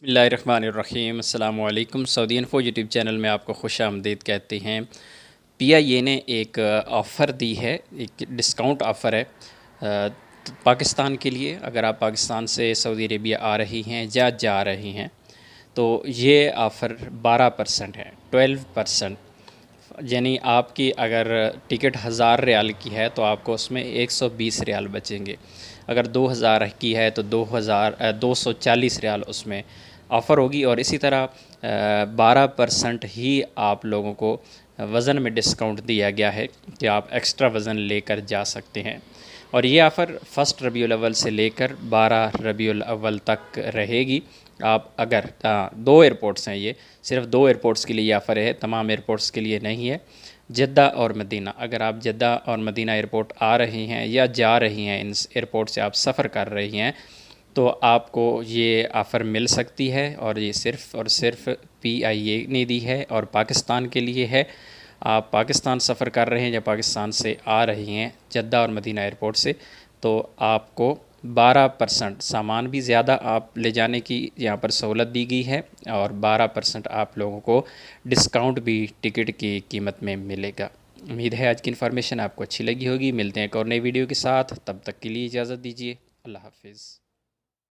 बिस्मिल्लाहिर्रहमानिर्रहीम अस्सलामु अलैकुम। सऊदी इन्फो यूट्यूब चैनल में आपको खुश आमदीद कहते हैं। पीआईए ने एक ऑफ़र दी है, एक डिस्काउंट ऑफ़र है पाकिस्तान के लिए। अगर आप पाकिस्तान से सऊदी अरेबिया आ रही हैं या जा रही हैं तो ये ऑफ़र 12% है, 12%। यानी आपकी अगर टिकट 1000 रियाल की है तो आपको उसमें 120 रियाल बचेंगे। अगर 2000 की है तो 240 रियाल उसमें ऑफ़र होगी। और इसी तरह 12% ही आप लोगों को वज़न में डिस्काउंट दिया गया है कि आप एक्स्ट्रा वज़न लेकर जा सकते हैं। और ये ऑफ़र 1 रबीउल अव्वल से लेकर 12 रबीउल अव्वल तक रहेगी। आप अगर 2 एयरपोर्ट्स हैं, ये सिर्फ 2 एयरपोर्ट्स के लिए ये ऑफ़र है, तमाम एयरपोर्ट्स के लिए नहीं है। जद्दा और मदीना, अगर आप जद्दा और मदीना एयरपोर्ट आ रही हैं या जा रही हैं, इन एयरपोर्ट से आप सफ़र कर रही हैं तो आपको ये ऑफ़र मिल सकती है। और ये सिर्फ़ और सिर्फ पीआईए ने दी है और पाकिस्तान के लिए है। आप पाकिस्तान सफ़र कर रहे हैं या पाकिस्तान से आ रही हैं जद्दा और मदीना एयरपोर्ट से, तो आपको 12% सामान भी ज़्यादा आप ले जाने की यहाँ पर सहूलत दी गई है और 12% आप लोगों को डिस्काउंट भी टिकट की कीमत में मिलेगा। उम्मीद है आज की इन्फॉर्मेशन आपको अच्छी लगी होगी। मिलते हैं एक और नई वीडियो के साथ, तब तक के लिए इजाज़त दीजिए। अल्लाह हाफ़िज़।